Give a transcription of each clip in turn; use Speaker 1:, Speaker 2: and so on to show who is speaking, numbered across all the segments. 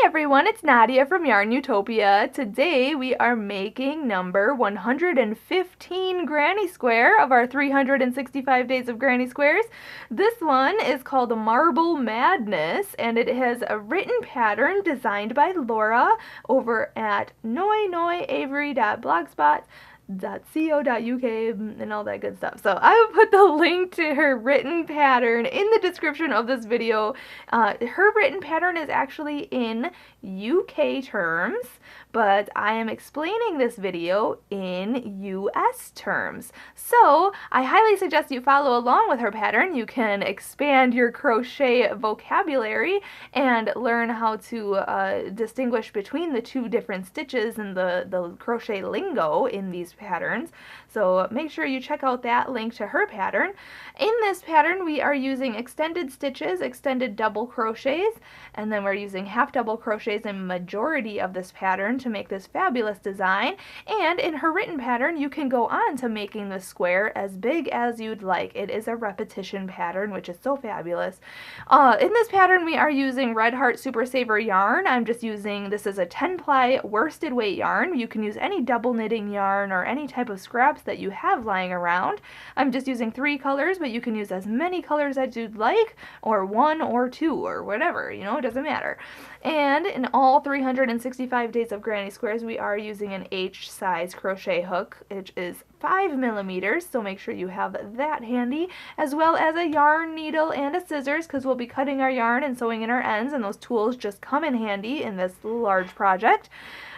Speaker 1: everyone, it's Nadia from YARNutopia. Today we are making number 115 Granny Square of our 365 Days of Granny Squares. This one is called Marble Madness, and it has a written pattern designed by Laura over at noiavery.blogspot.co.uk and all that good stuff. So I will put the link to her written pattern in the description of this video. Her written pattern is actually in UK terms, but I am explaining this video in US terms. So I highly suggest you follow along with her pattern. You can expand your crochet vocabulary and learn how to distinguish between the two different stitches and the crochet lingo in these patterns. So make sure you check out that link to her pattern. In this pattern we are using extended stitches, extended double crochets, and then we're using half double crochets in majority of this pattern to make this fabulous design. And in her written pattern you can go on to making the square as big as you'd like. It is a repetition pattern, which is so fabulous. In this pattern we are using Red Heart Super Saver yarn. I'm just using, this is a 10 ply worsted weight yarn. You can use any double knitting yarn or any type of scraps that you have lying around. I'm just using 3 colors, but you can use as many colors as you'd like, or 1 or 2 or whatever, you know, it doesn't matter. And in all 365 Days of Granny Squares we are using an H size crochet hook, which is 5 millimeters, so make sure you have that handy, as well as a yarn needle and a scissors, because we'll be cutting our yarn and sewing in our ends, and those tools just come in handy in this large project.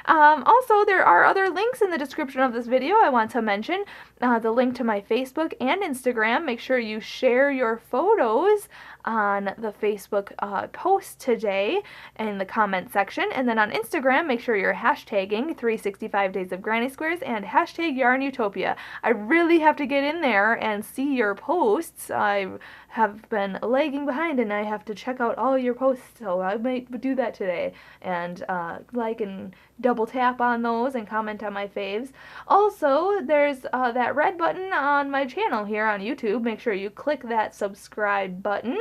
Speaker 1: Also, there are other links in the description of this video I want to mention. The link to my Facebook and Instagram. Make sure you share your photos on the Facebook post today in the comment section. And then on Instagram, make sure you're hashtagging 365 Days of Granny Squares and hashtag YARNutopia. I really have to get in there and see your posts. I have been lagging behind and I have to check out all your posts, so I might do that today and like and double tap on those and comment on my faves. Also, there's that red button on my channel here on YouTube. Make sure you click that subscribe button.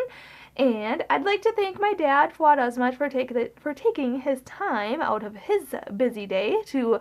Speaker 1: And I'd like to thank my dad, Fuad Azmat, for taking his time out of his busy day to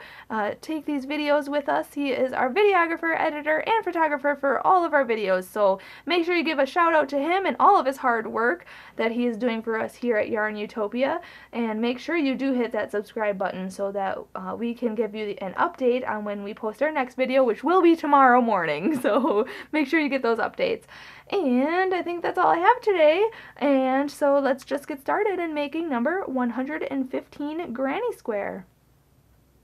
Speaker 1: take these videos with us. He is our videographer, editor, and photographer for all of our videos, so make sure you give a shout out to him and all of his hard work that he is doing for us here at YARNutopia, and make sure you do hit that subscribe button so that we can give you an update on when we post our next video, which will be tomorrow morning, so make sure you get those updates. And I think that's all I have today, and so let's just get started in making number 115 Granny Square.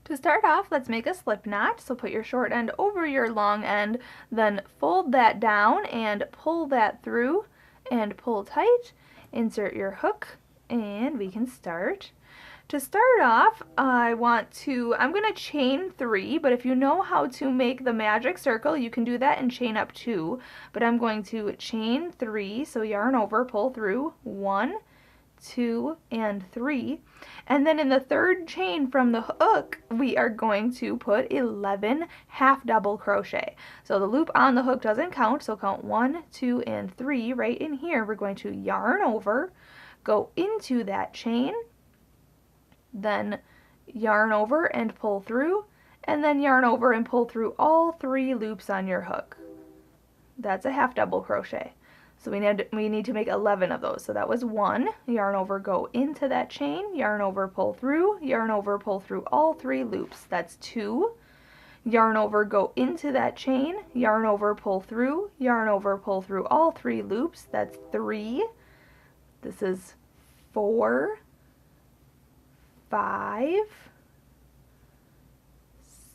Speaker 1: To start off, let's make a slip knot. So put your short end over your long end, then fold that down and pull that through and pull tight. Insert your hook and we can start. To start off, I'm going to chain 3, but if you know how to make the magic circle, you can do that and chain up 2. But I'm going to chain 3, so yarn over, pull through, 1, 2, and 3. And then in the third chain from the hook, we are going to put 11 half double crochet. So the loop on the hook doesn't count, so count 1, 2, and 3. Right in here, we're going to yarn over, go into that chain, then yarn over and pull through, and then yarn over and pull through all 3 loops on your hook. That's a half double crochet. So we need to make 11 of those. So that was 1, yarn over, go into that chain, yarn over, pull through, yarn over, pull through all 3 loops. That's 2, yarn over, go into that chain, yarn over, pull through, yarn over, pull through all 3 loops. That's 3. This is 4, 5,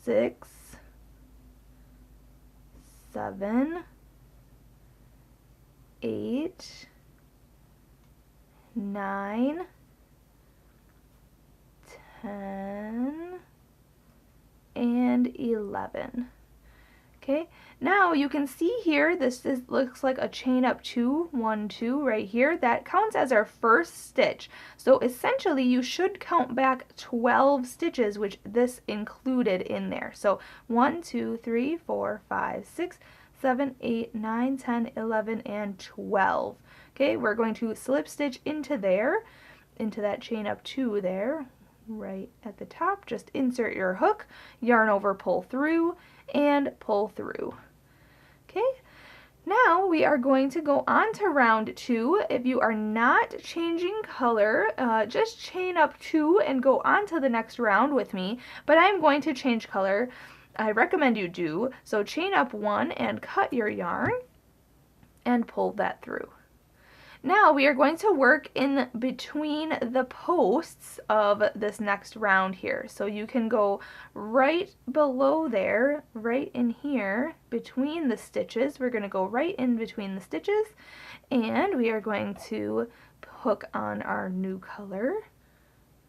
Speaker 1: 6, 7, 8, 9, 10, and 11. Okay, now you can see here, looks like a chain up 2, 1, 2 right here. That counts as our first stitch. So essentially you should count back 12 stitches, which this included in there. So 1, 2, 3, 4, 5, 6, 7, 8, 9, 10, 11, and 12. Okay, we're going to slip stitch into there. into that chain up 2 there, right at the top. Just insert your hook, yarn over, pull through, and pull through. Okay, now we are going to go on to round 2. If you are not changing color, just chain up 2 and go on to the next round with me, but I'm going to change color. I recommend you do, so chain up 1 and cut your yarn and pull that through. Now we are going to work in between the posts of this next round here. So you can go right below there, right in here, between the stitches. We're going to go right in between the stitches, and we are going to hook on our new color,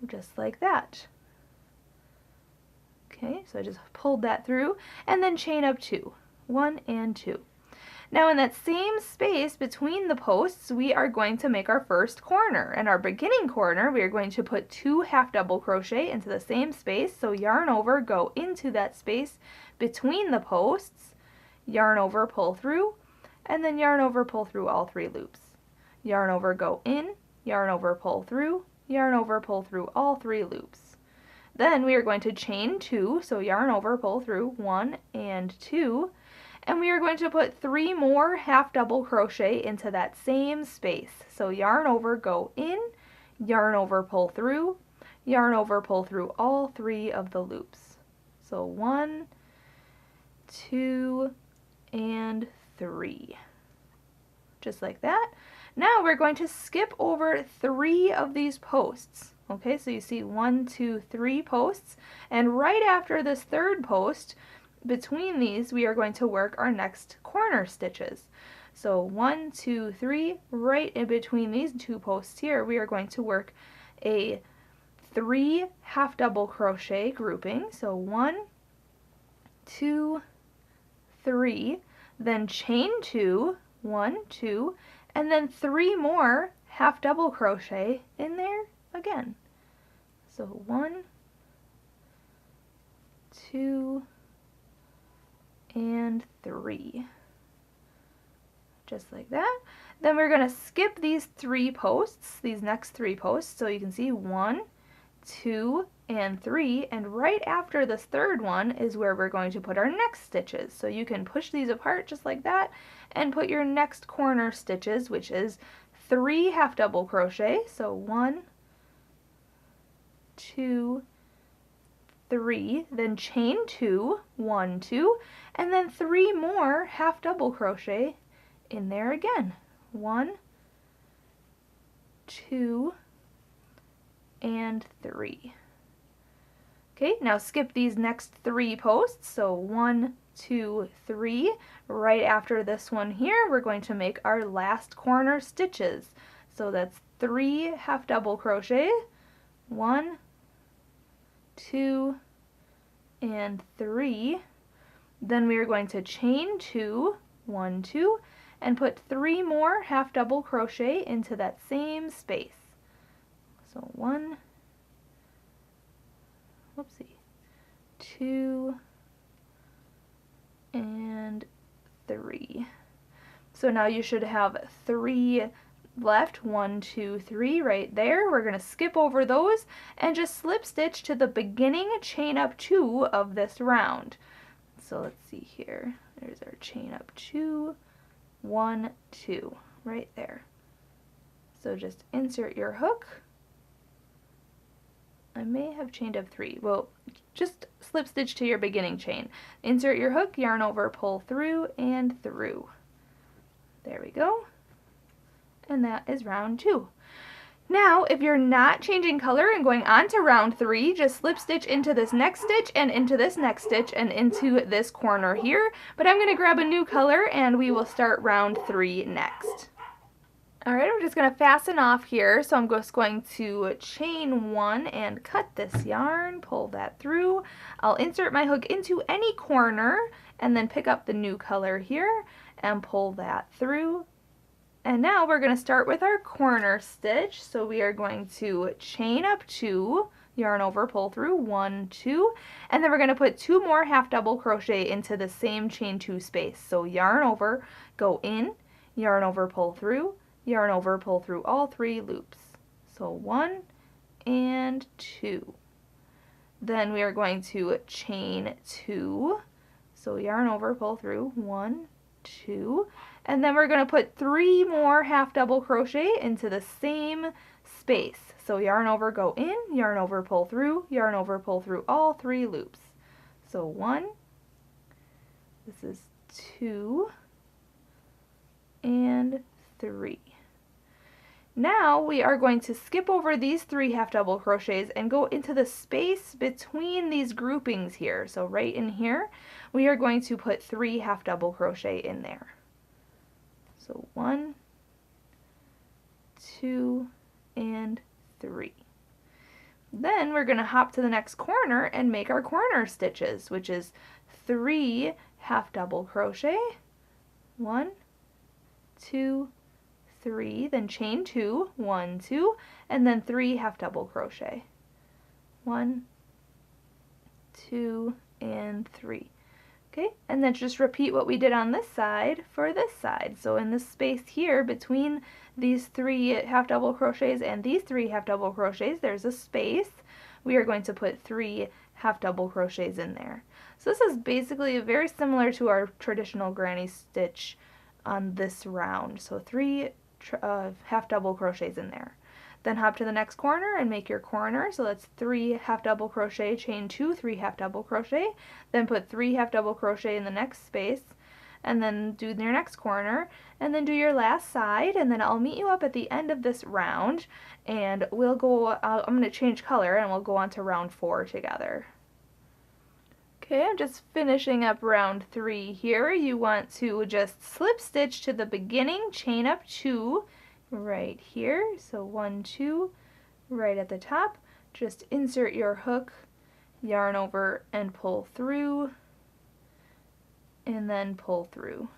Speaker 1: just like that. Okay, so I just pulled that through, and then chain up 2, 1 and 2. Now in that same space between the posts, we are going to make our first corner. In our beginning corner, we are going to put 2 half double crochet into the same space. So yarn over, go into that space between the posts, yarn over, pull through, and then yarn over, pull through all 3 loops. Yarn over, go in, yarn over, pull through, yarn over, pull through all 3 loops. Then we are going to chain 2, so yarn over, pull through 1 and 2. And we are going to put 3 more half double crochet into that same space. So yarn over, go in, yarn over, pull through, yarn over, pull through all 3 of the loops. So 1, 2, and 3. Just like that. Now we're going to skip over 3 of these posts. Okay, so you see 1, 2, 3 posts, and right after this third post, between these, we are going to work our next corner stitches. So 1, 2, 3, right in between these 2 posts here, we are going to work a 3 half double crochet grouping. So 1, 2, 3, then chain 2, 1, 2, and then 3 more half double crochet in there again. So 1, 2, and 3, just like that. Then we're going to skip these 3 posts, these next 3 posts, so you can see 1, 2, and 3, and right after this third one is where we're going to put our next stitches. So you can push these apart just like that and put your next corner stitches, which is 3 half double crochet. So 1, 2, 3, then chain 2, 1, 2, and then 3 more half double crochet in there again. 1, 2, and 3. Okay, now skip these next 3 posts. So 1, 2, 3. Right after this one here, we're going to make our last corner stitches. So that's 3 half double crochet, 1, 2, and 3. Then we are going to chain 2, 1, 2, and put 3 more half double crochet into that same space. So 1, whoopsie, 2, and 3. So now you should have 3 left, 1, 2, 3 right there. We're going to skip over those and just slip stitch to the beginning chain up 2 of this round. So let's see here. There's our chain up 2, 1, 2 right there. So just insert your hook. I may have chained up 3. Well, just slip stitch to your beginning chain. Insert your hook, yarn over, pull through, and through. There we go. And that is round 2. Now, if you're not changing color and going on to round 3, just slip stitch into this next stitch and into this next stitch and into this corner here. But I'm going to grab a new color and we will start round 3 next. Alright, I'm just going to fasten off here, so I'm just going to chain 1 and cut this yarn, pull that through. I'll insert my hook into any corner and then pick up the new color here and pull that through. And now we're going to start with our corner stitch, so we are going to chain up 2, yarn over, pull through, 1, 2, and then we're going to put 2 more half double crochet into the same chain 2 space. So yarn over, go in, yarn over, pull through, yarn over, pull through all 3 loops. So 1 and 2. Then we are going to chain 2. So yarn over, pull through, 1, 2, and then we're going to put 3 more half double crochet into the same space. So yarn over, go in, yarn over, pull through all 3 loops. So 1, this is 2, and 3. Now we are going to skip over these 3 half double crochets and go into the space between these groupings here. So right in here, we are going to put 3 half double crochet in there. So 1, 2, and 3. Then we're going to hop to the next corner and make our corner stitches, which is 3 half double crochet, 1, 2, 3, then chain 2, 1, 2, and then 3 half double crochet, 1, 2, and 3. Okay, and then just repeat what we did on this side for this side. So in this space here between these 3 half double crochets and these 3 half double crochets, there's a space. We are going to put 3 half double crochets in there. So this is basically very similar to our traditional granny stitch on this round. So 3 half double crochets in there. Then hop to the next corner and make your corner. So that's 3 half double crochet, chain 2, 3 half double crochet, then put 3 half double crochet in the next space, and then do your next corner, and then do your last side, and then I'll meet you up at the end of this round, and we'll go, I'm going to change color, and we'll go on to round 4 together. Okay, I'm just finishing up round 3 here. You want to just slip stitch to the beginning, chain up 2 right here. So 1, 2 right at the top. Just insert your hook, yarn over and pull through, and then pull through.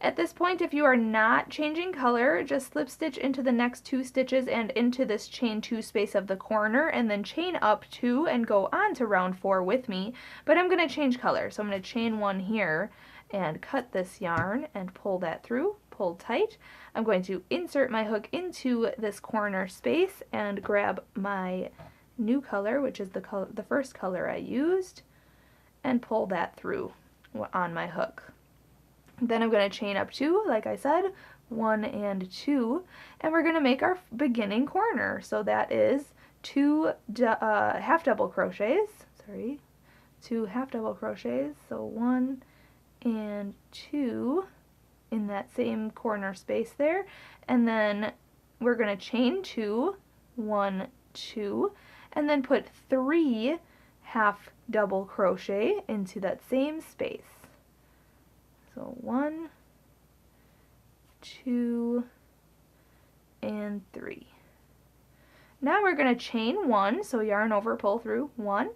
Speaker 1: At this point, if you are not changing color, just slip stitch into the next 2 stitches and into this chain 2 space of the corner, and then chain up 2 and go on to round 4 with me. But I'm going to change color, so I'm going to chain 1 here and cut this yarn and pull that through, pull tight. I'm going to insert my hook into this corner space and grab my new color, which is the first color I used, and pull that through on my hook. Then I'm going to chain up 2, like I said, 1 and 2, and we're going to make our beginning corner. So that is 2 half double crochets, 2 half double crochets, so 1 and 2 in that same corner space there, and then we're going to chain 2, 1, 2, and then put 3 half double crochet into that same space. So 1, 2, and 3. Now we're going to chain 1, so yarn over, pull through, 1.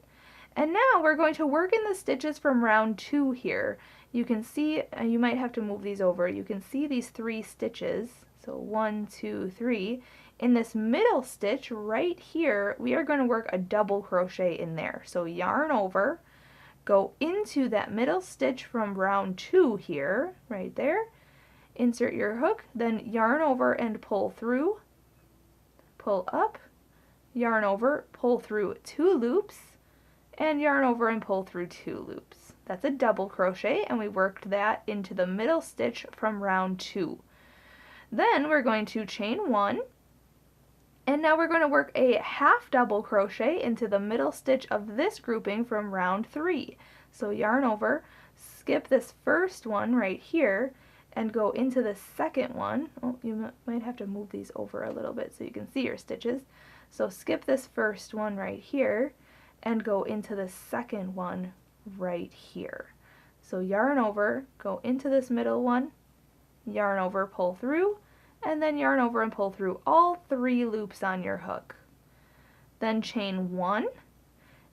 Speaker 1: And now we're going to work in the stitches from round 2 here. You can see, you might have to move these over, you can see these 3 stitches, so 1, 2, 3. In this middle stitch right here, we are going to work a double crochet in there. So yarn over, go into that middle stitch from round 2 here, right there, insert your hook, then yarn over and pull through, pull up, yarn over, pull through 2 loops, and yarn over and pull through 2 loops. That's a double crochet, and we worked that into the middle stitch from round 2. Then we're going to chain 1, and now we're going to work a half double crochet into the middle stitch of this grouping from round 3. So yarn over, skip this first one right here, and go into the second one. Oh, you might have to move these over a little bit so you can see your stitches. So skip this first one right here, and go into the second one right here. So yarn over, go into this middle one, yarn over, pull through, and then yarn over and pull through all 3 loops on your hook. Then chain 1,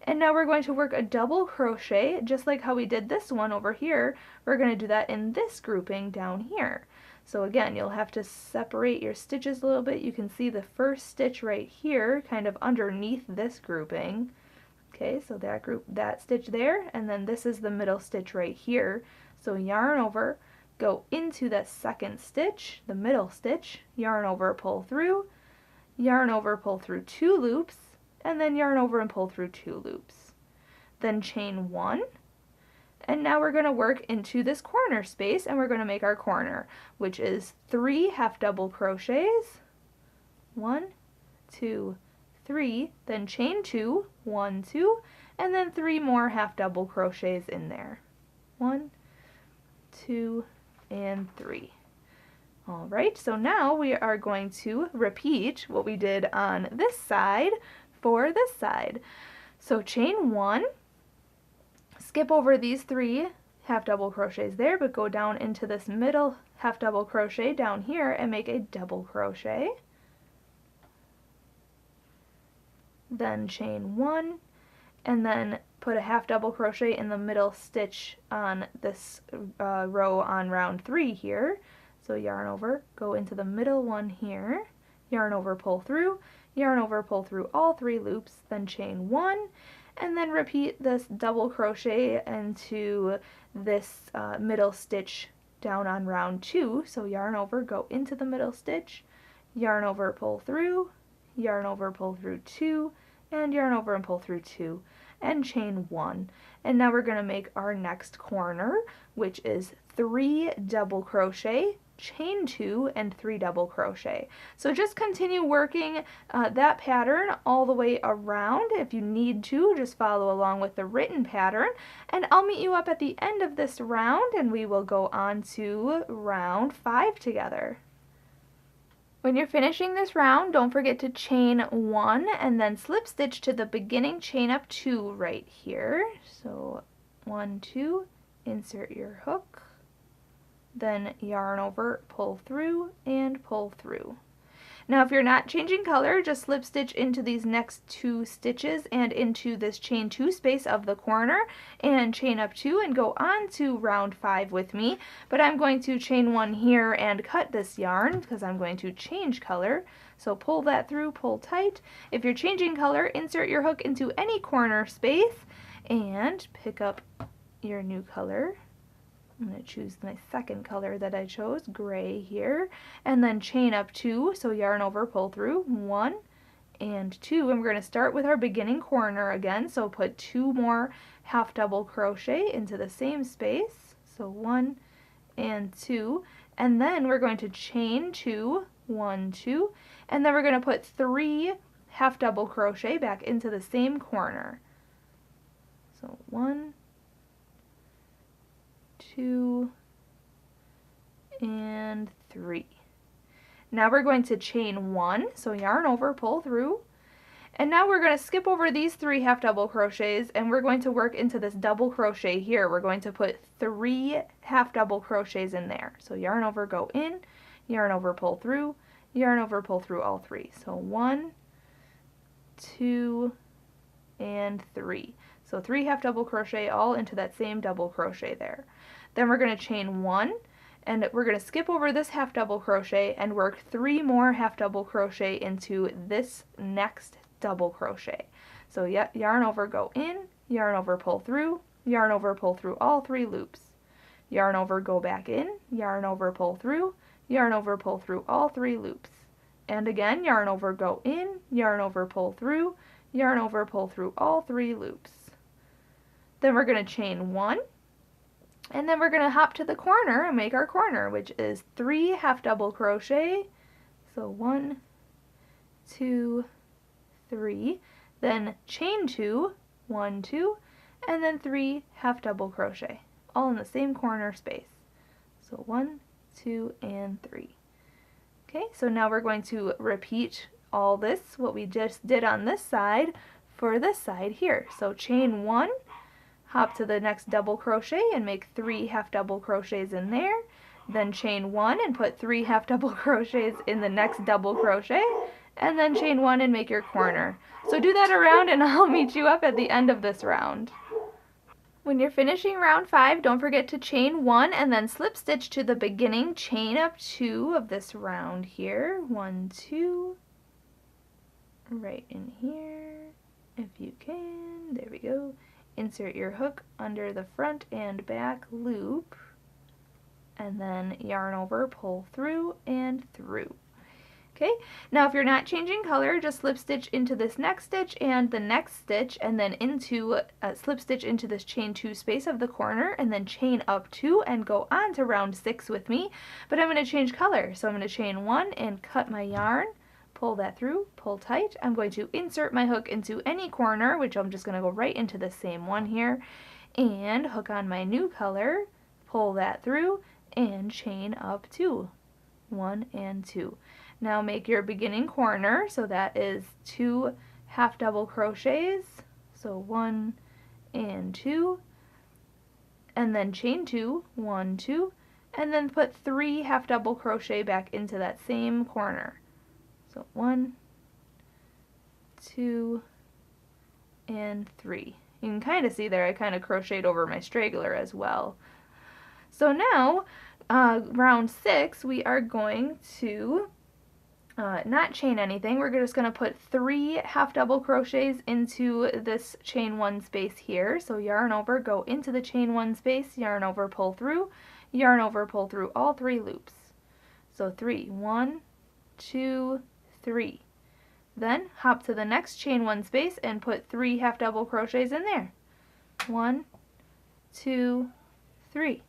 Speaker 1: and now we're going to work a double crochet, just like how we did this one over here. We're going to do that in this grouping down here. So again, you'll have to separate your stitches a little bit. You can see the first stitch right here, kind of underneath this grouping. Okay, so that stitch there, and then this is the middle stitch right here. So yarn over, go into that second stitch, the middle stitch, yarn over, pull through, yarn over, pull through 2 loops, and then yarn over and pull through 2 loops. Then chain 1, and now we're going to work into this corner space, and we're going to make our corner, which is 3 half double crochets, 1, 2, 3, then chain 2, 1, 2, and then 3 more half double crochets in there, 1, 2, and 3. Alright, so now we are going to repeat what we did on this side for this side. So chain 1, skip over these 3 half double crochets there, but go down into this middle half double crochet down here and make a double crochet. Then chain 1, and then put a half double crochet in the middle stitch on this row on round 3 here. So yarn over, go into the middle one here, yarn over, pull through all 3 loops, then chain 1, and then repeat this double crochet into this middle stitch down on round 2. So yarn over, go into the middle stitch, yarn over, pull through 2, and yarn over and pull through 2, and chain 1. And now we're going to make our next corner, which is 3 double crochet, chain 2, and 3 double crochet. So just continue working that pattern all the way around. If you need to, just follow along with the written pattern, and I'll meet you up at the end of this round, and we will go on to round 5 together. When you're finishing this round, don't forget to chain 1 and then slip stitch to the beginning, chain up 2 right here. So 1, 2, insert your hook, then yarn over, pull through, and pull through. Now if you're not changing color, just slip stitch into these next 2 stitches and into this chain 2 space of the corner and chain up 2 and go on to round 5 with me. But I'm going to chain 1 here and cut this yarn because I'm going to change color. So pull that through, pull tight. If you're changing color, insert your hook into any corner space and pick up your new color. I'm going to choose my second color that I chose, gray here, and then chain up 2, so yarn over, pull through, 1 and 2, and we're going to start with our beginning corner again, so put 2 more half double crochet into the same space, so 1 and 2, and then we're going to chain 2, 1, 2, and then we're going to put 3 half double crochet back into the same corner, so 1, 2, and 3. Now we're going to chain 1, so yarn over, pull through, and now we're going to skip over these 3 half double crochets and we're going to work into this double crochet here. We're going to put 3 half double crochets in there. So yarn over, go in, yarn over, pull through all 3. So 1, 2, and 3. So 3 half double crochet all into that same double crochet there. Then we're going to chain 1 and we're going to skip over this half double crochet and work 3 more half double crochet into this next double crochet. So yarn over, go in, yarn over, pull through all 3 loops. Yarn over, go back in, yarn over, pull through all 3 loops. And again, yarn over, go in, yarn over, pull through all 3 loops. Then we're going to chain 1, and then we're going to hop to the corner and make our corner, which is 3 half double crochet. So 1, 2, 3, then chain 2, 1, 2, and then 3 half double crochet, all in the same corner space. So 1, 2, and 3. Okay, so now we're going to repeat all this, what we just did on this side, for this side here. So chain 1, hop to the next double crochet and make 3 half double crochets in there, then chain 1 and put 3 half double crochets in the next double crochet, and then chain 1 and make your corner. So do that around and I'll meet you up at the end of this round. When you're finishing round 5, don't forget to chain 1 and then slip stitch to the beginning, chain up 2 of this round here, 1, 2, right in here, if you can, there we go. Insert your hook under the front and back loop, and then yarn over, pull through and through. Okay, now if you're not changing color, just slip stitch into this next stitch and the next stitch, and then into slip stitch into this chain 2 space of the corner, and then chain up 2 and go on to round 6 with me. But I'm going to change color, so I'm going to chain 1 and cut my yarn, pull that through, pull tight. I'm going to insert my hook into any corner, which I'm just going to go right into the same one here, and hook on my new color, pull that through, and chain up 2. 1 and 2. Now make your beginning corner, so that is 2 half double crochets, so 1 and 2, and then chain 2, 1, 2, and then put 3 half double crochet back into that same corner. So 1, 2, and 3. You can kind of see there I kind of crocheted over my straggler as well. So now, round 6, we are going to not chain anything. We're just going to put 3 half double crochets into this chain 1 space here. So yarn over, go into the chain 1 space, yarn over, pull through all 3 loops. So 3, 1, 2, 3. Then hop to the next chain 1 space and put 3 half double crochets in there. 1, 2, 3.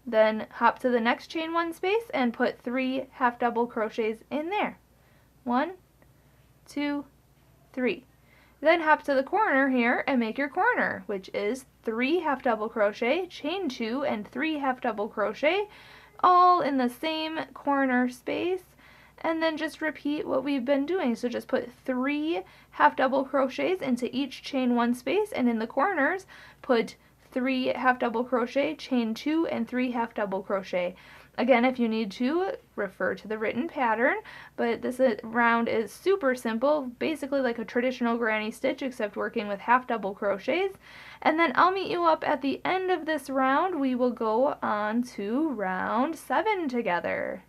Speaker 1: Then hop to the next chain 1 space and put 3 half double crochets in there. 1, 2, 3. Then hop to the corner here and make your corner, which is 3 half double crochet, chain 2, and 3 half double crochet, all in the same corner space. And then just repeat what we've been doing. So just put 3 half double crochets into each chain 1 space, and in the corners put 3 half double crochet, chain 2, and 3 half double crochet. Again, if you need to, refer to the written pattern, but this round is super simple, basically like a traditional granny stitch except working with half double crochets. And then I'll meet you up at the end of this round. We will go on to round 7 together.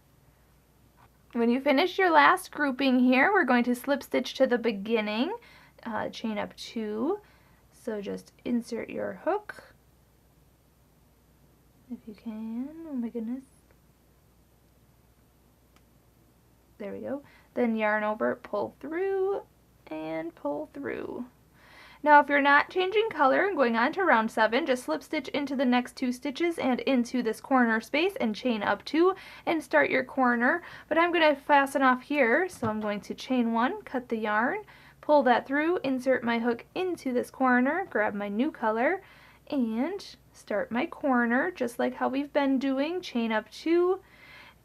Speaker 1: When you finish your last grouping here, we're going to slip stitch to the beginning, chain up 2. So just insert your hook, if you can. Oh my goodness. There we go. Then yarn over, pull through, and pull through. Now if you're not changing color and going on to round 7, just slip stitch into the next 2 stitches and into this corner space and chain up 2 and start your corner. But I'm going to fasten off here, so I'm going to chain 1, cut the yarn, pull that through, insert my hook into this corner, grab my new color, and start my corner just like how we've been doing. Chain up 2,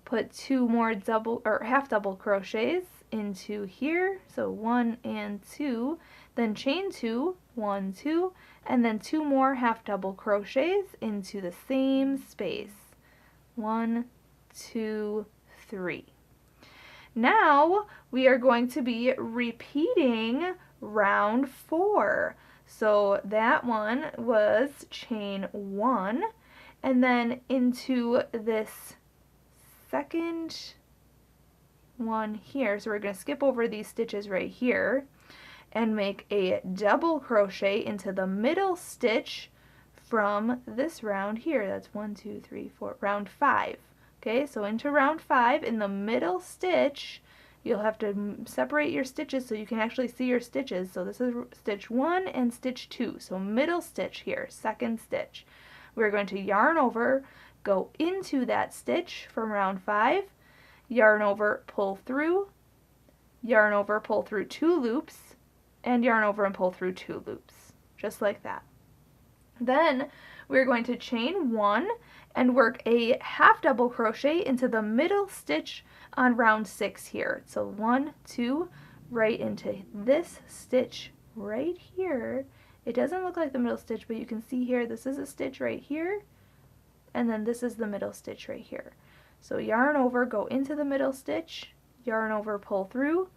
Speaker 1: put 2 more double or half double crochets into here, so 1 and 2, then chain 2, 1, 2, and then 2 more half double crochets into the same space. 1, 2, 3. Now we are going to be repeating round 4. So that one was chain 1, and then into this second one here. So we're going to skip over these stitches right here and make a double crochet into the middle stitch from this round here. That's 1, 2, 3, 4, round 5. Okay, so into round 5, in the middle stitch, you'll have to separate your stitches so you can actually see your stitches. So this is stitch 1 and stitch 2. So middle stitch here, second stitch. We're going to yarn over, go into that stitch from round 5, yarn over, pull through, yarn over, pull through 2 loops, and yarn over and pull through 2 loops, just like that. Then we're going to chain 1 and work a half double crochet into the middle stitch on round 6 here. So 1, 2, right into this stitch right here. It doesn't look like the middle stitch, but you can see here this is a stitch right here, and then this is the middle stitch right here. So yarn over, go into the middle stitch, yarn over, pull through,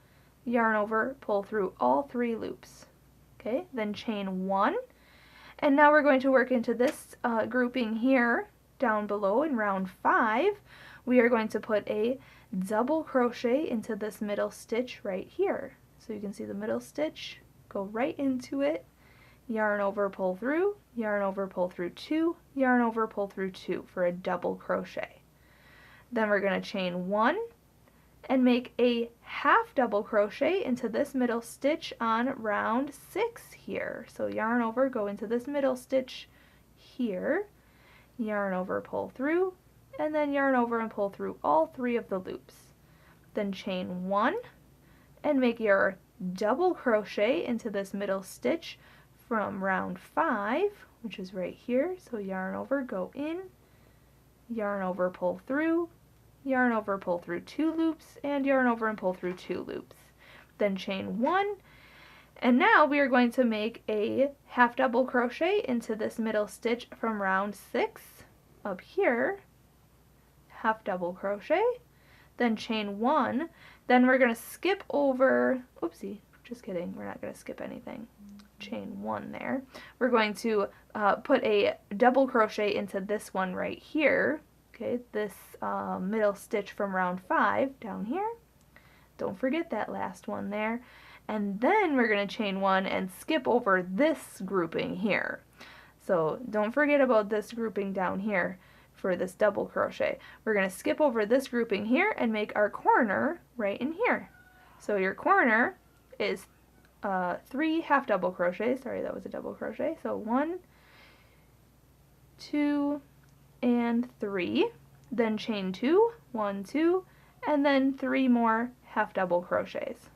Speaker 1: yarn over, pull through all 3 loops. Okay, then chain 1, and now we're going to work into this grouping here down below in round 5. We are going to put a double crochet into this middle stitch right here. So you can see the middle stitch, go right into it, yarn over, pull through, yarn over, pull through 2, yarn over, pull through 2 for a double crochet. Then we're going to chain 1 and make a half double crochet into this middle stitch on round 6 here. So yarn over, go into this middle stitch here, yarn over, pull through, and then yarn over and pull through all 3 of the loops. Then chain 1 and make your double crochet into this middle stitch from round 5, which is right here. So yarn over, go in, yarn over, pull through, yarn over, pull through 2 loops, and yarn over and pull through 2 loops. Then chain 1, and now we are going to make a half double crochet into this middle stitch from round 6 up here, half double crochet, then chain 1, then we're going to skip over, oopsie, just kidding, we're not going to skip anything, chain 1 there. We're going to put a double crochet into this one right here, okay, this middle stitch from round 5 down here. Don't forget that last one there. And then we're going to chain 1 and skip over this grouping here. So don't forget about this grouping down here for this double crochet. We're going to skip over this grouping here and make our corner right in here. So your corner is 3 half double crochets. Sorry, that was a double crochet. So 1, 2, and 3, then chain 2, 1, 2, and then 3 more half double crochets.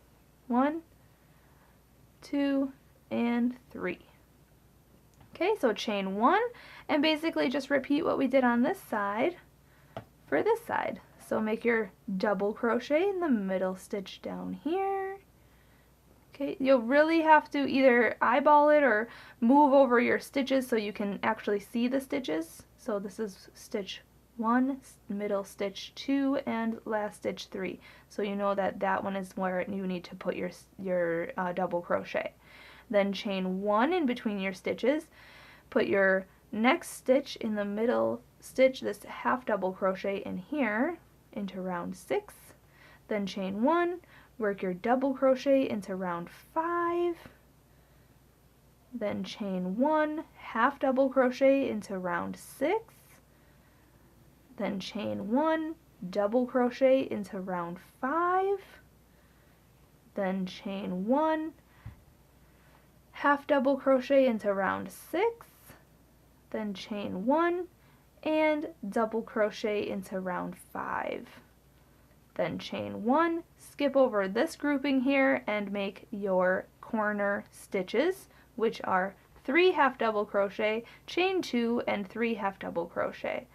Speaker 1: 1, 2, and 3. Okay, so chain 1, and basically just repeat what we did on this side for this side. So make your double crochet in the middle stitch down here. Okay, you'll really have to either eyeball it or move over your stitches so you can actually see the stitches. So this is stitch 1, middle stitch 2, and last stitch 3. So you know that that one is where you need to put your double crochet. Then chain 1 in between your stitches, put your next stitch in the middle stitch, this half double crochet in here, into round 6, then chain 1, work your double crochet into round 5, then chain 1, half double crochet into round 6, then chain 1, double crochet into round 5, then chain 1, half double crochet into round 6, then chain 1, and double crochet into round 5. Then chain 1, skip over this grouping here and make your corner stitches, which are 3 half double crochet, chain 2, and 3 half double crochet.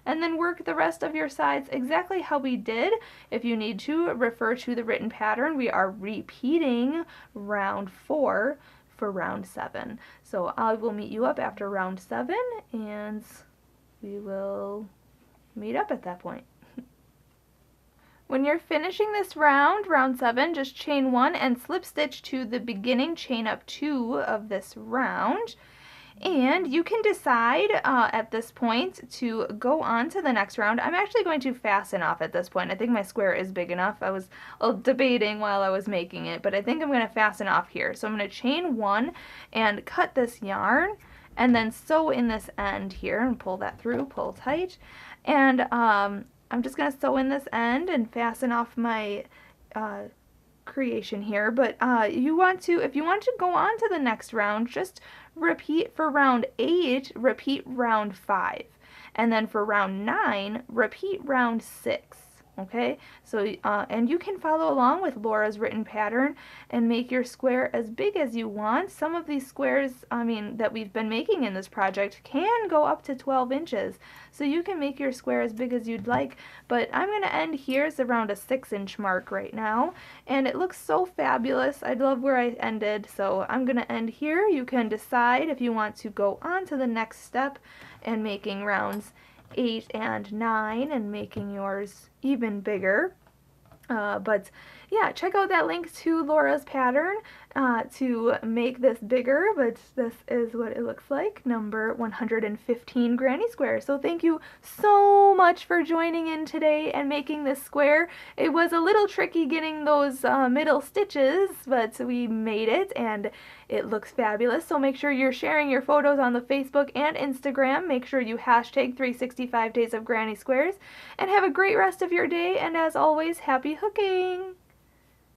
Speaker 1: And then work the rest of your sides exactly how we did. If you need to refer to the written pattern, we are repeating round 4 for round 7. So I will meet you up after round 7 and we will meet up at that point. When you're finishing this round, round 7, just chain 1 and slip stitch to the beginning chain up 2 of this round. And you can decide at this point to go on to the next round. I'm actually going to fasten off at this point. I think my square is big enough. I was debating while I was making it, but I think I'm going to fasten off here. So I'm going to chain 1 and cut this yarn and then sew in this end here and pull that through, pull tight. And I'm just going to sew in this end and fasten off my creation here. But if you want to go on to the next round, just repeat for round 8, repeat round 5. And then for round 9, repeat round 6. Okay, so and you can follow along with Laura's written pattern and make your square as big as you want. Some of these squares, that we've been making in this project can go up to 12 inches. So you can make your square as big as you'd like, but I'm going to end here. It's around a 6-inch mark right now, and it looks so fabulous. I love where I ended, so I'm going to end here. You can decide if you want to go on to the next step and making rounds 8 and 9 and making yours even bigger. But yeah, check out that link to Laura's pattern to make this bigger, but this is what it looks like, number 115 granny square. So thank you so much for joining in today and making this square. It was a little tricky getting those middle stitches, but we made it and it looks fabulous. So make sure you're sharing your photos on the Facebook and Instagram. Make sure you hashtag 365 days of granny squares, and have a great rest of your day, and as always, happy hooking!